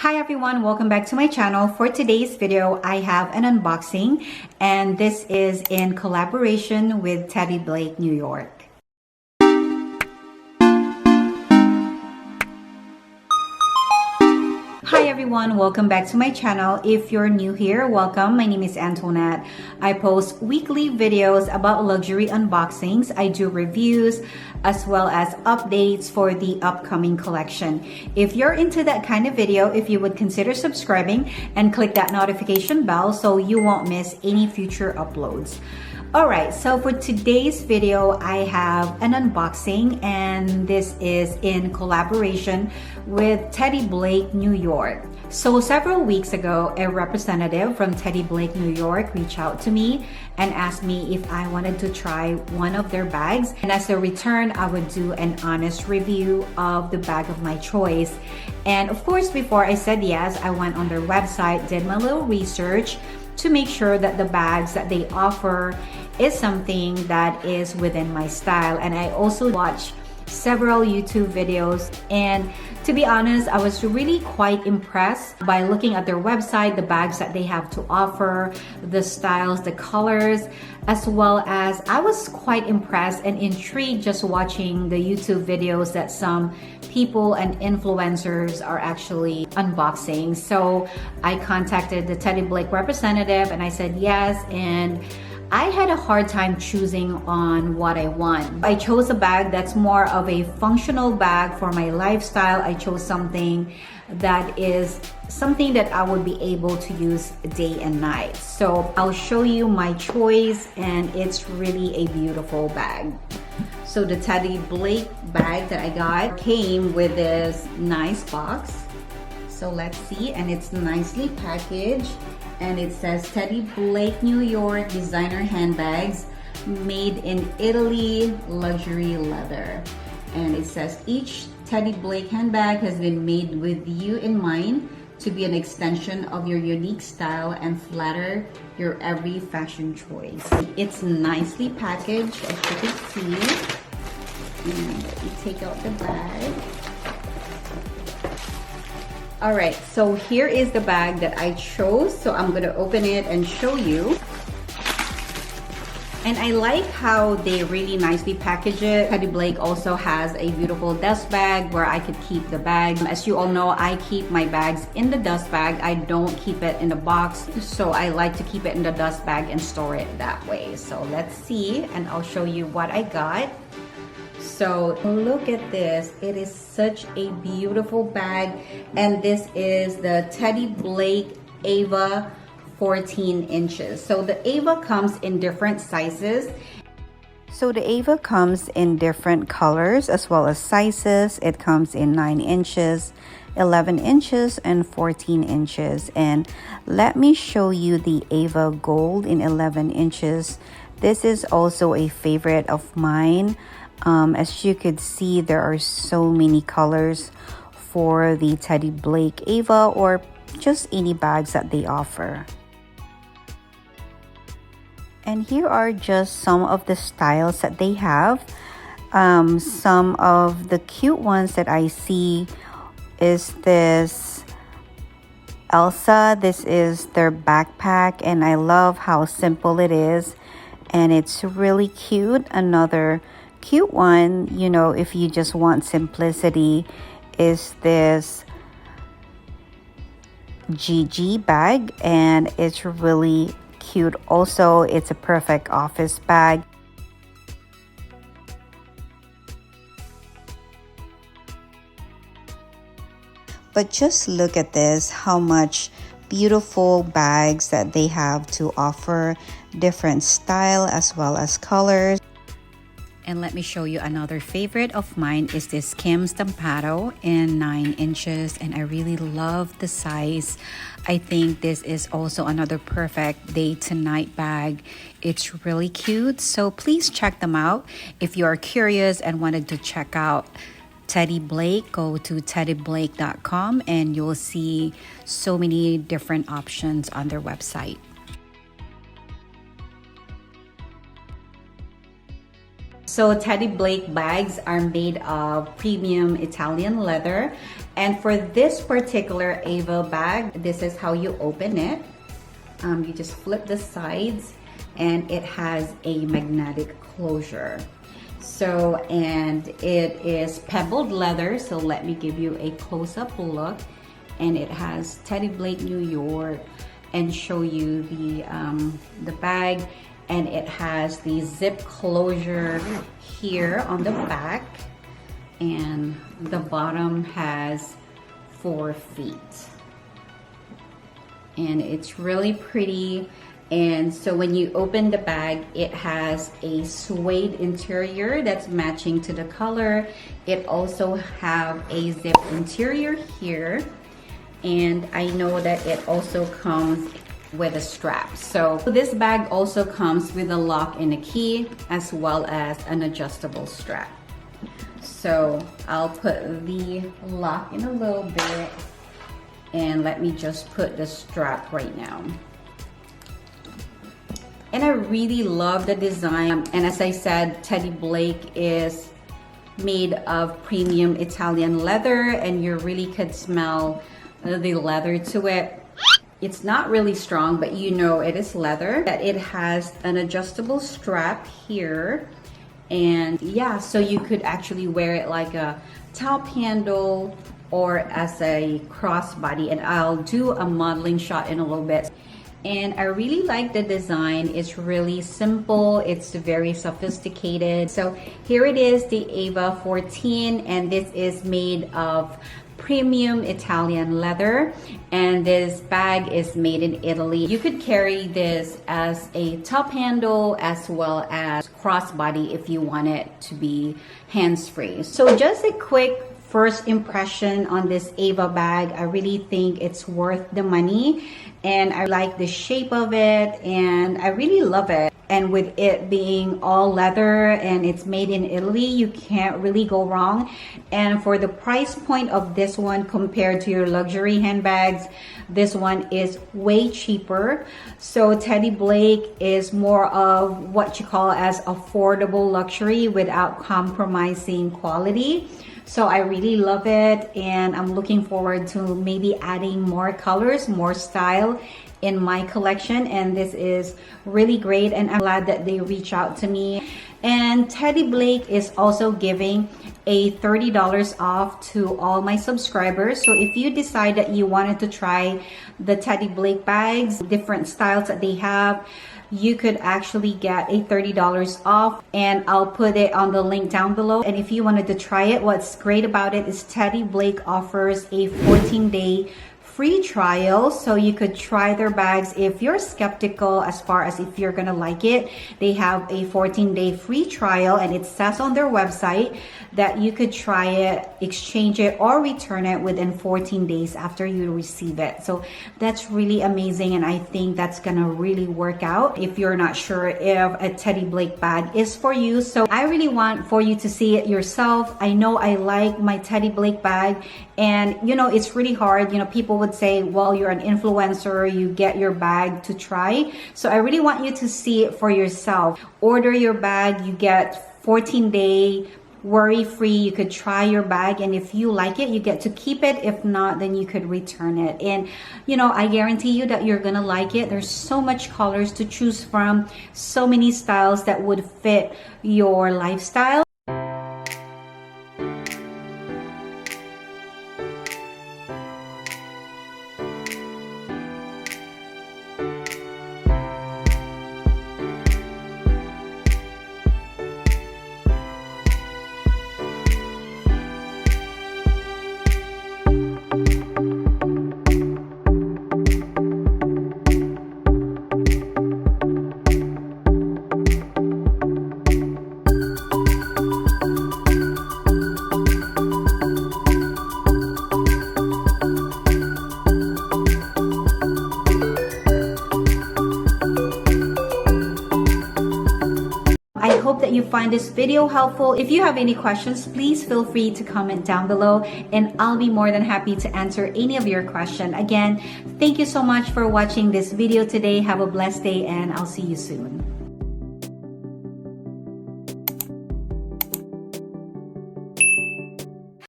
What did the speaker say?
Hi everyone, welcome back to my channel. For today's video, I have an unboxing and this is in collaboration with Teddy Blake, New York. Hi everyone, welcome back to my channel. If you're new here, welcome. My name is Antonette. I post weekly videos about luxury unboxings. I do reviews as well as updates for the upcoming collection. If you're into that kind of video, if you would consider subscribing and click that notification bell so you won't miss any future uploads. Alright, so for today's video, I have an unboxing and this is in collaboration with Teddy Blake, New York. So several weeks ago, a representative from Teddy Blake, New York reached out to me and asked me if I wanted to try one of their bags. And as a return, I would do an honest review of the bag of my choice. And of course, before I said yes, I went on their website, did my little research to make sure that the bags that they offer is something that is within my style. And I also watched several YouTube videos, and to be honest, I was really quite impressed by looking at their website, the bags that they have to offer, the styles, the colors, as well as I was quite impressed and intrigued just watching the YouTube videos that some people and influencers are actually unboxing. So I contacted the Teddy Blake representative and I said yes, and I had a hard time choosing on what I want. I chose a bag that's more of a functional bag for my lifestyle. I chose something that is something that I would be able to use day and night. So I'll show you my choice, and it's really a beautiful bag. So the Teddy Blake bag that I got came with this nice box. So let's see, and it's nicely packaged. And it says Teddy Blake, New York designer handbags made in Italy, luxury leather. And it says each Teddy Blake handbag has been made with you in mind to be an extension of your unique style and flatter your every fashion choice. It's nicely packaged, as you can see. And let me take out the bag. All right, so here is the bag that I chose. So I'm gonna open it and show you. And I like how they really nicely package it. Teddy Blake also has a beautiful dust bag where I could keep the bag. As you all know, I keep my bags in the dust bag. I don't keep it in the box. So I like to keep it in the dust bag and store it that way. So let's see, and I'll show you what I got. So look at this, it is such a beautiful bag, and this is the Teddy Blake Ava 14 inches. So the Ava comes in different sizes. So the Ava comes in different colors as well as sizes. It comes in 9 inches, 11 inches, and 14 inches. And let me show you the Ava Gold in 11 inches. This is also a favorite of mine. As you could see, there are so many colors for the Teddy Blake Ava or just any bags that they offer. And here are just some of the styles that they have. Some of the cute ones that I see is this Elsa. This is their backpack, and I love how simple it is, and it's really cute. Another cute one, you know, if you just want simplicity, is this Gigi bag, and it's really cute also. It's a perfect office bag. But just look at this, how much beautiful bags that they have to offer, different style as well as colors. And let me show you another favorite of mine is this Kim Stampato in 9 inches, and I really love the size. I think this is also another perfect day to night bag. It's really cute, so please check them out. If you are curious and wanted to check out Teddy Blake, go to teddyblake.com and you'll see so many different options on their website. So Teddy Blake bags are made of premium Italian leather, And for this particular Ava bag, this is how you open it. You just flip the sides and it has a magnetic closure. So, and it is pebbled leather. So let me give you a close-up look. And it has Teddy Blake, New York, and show you the bag. And it has the zip closure here on the back. And the bottom has 4 feet. And it's really pretty. And so when you open the bag, it has a suede interior that's matching to the color. It also have a zip interior here. And I know that it also comes with a strap. So this bag also comes with a lock and a key, as well as an adjustable strap. So I'll put the lock in a little bit, and let me just put the strap right now. And I really love the design. And as I said, Teddy Blake is made of premium Italian leather, and you really could smell the leather to it. It's not really strong, but you know it is leather. It has an adjustable strap here. And yeah, so you could actually wear it like a top handle or as a crossbody. And I'll do a modeling shot in a little bit. And I really like the design. It's really simple. It's very sophisticated. So here it is, the Ava 14, and this is made of premium Italian leather, and this bag is made in Italy. You could carry this as a top handle as well as crossbody if you want it to be hands-free. So just a quick first impression on this Ava bag. I really think it's worth the money, and I like the shape of it, and I really love it. And with it being all leather and it's made in Italy, you can't really go wrong. And for the price point of this one compared to your luxury handbags, this one is way cheaper. So Teddy Blake is more of what you call as affordable luxury without compromising quality. So I really love it, and I'm looking forward to maybe adding more colors, more style in my collection. And this is really great, and I'm glad that they reach out to me. And Teddy Blake is also giving a $30 off to all my subscribers. So if you decide that you wanted to try the Teddy Blake bags, different styles that they have, you could actually get a $30 off, and I'll put it on the link down below. And if you wanted to try it, what's great about it is Teddy Blake offers a 14-day free trial, so you could try their bags. If you're skeptical as far as if you're gonna like it, they have a 14-day free trial, and it says on their website that you could try it, exchange it, or return it within 14 days after you receive it. So that's really amazing, and I think that's gonna really work out if you're not sure if a Teddy Blake bag is for you. So I really want for you to see it yourself. I know I like my Teddy Blake bag, and you know, it's really hard. You know, people would say, well, you're an influencer, you get your bag to try. So I really want you to see it for yourself. Order your bag, you get 14-day worry-free. You could try your bag, and if you like it, you get to keep it. If not, then you could return it. And you know, I guarantee you that you're gonna like it. There's so much colors to choose from, so many styles that would fit your lifestyle. I hope that you find this video helpful. If you have any questions, please feel free to comment down below, and I'll be more than happy to answer any of your questions. Again, thank you so much for watching this video today. Have a blessed day, and I'll see you soon.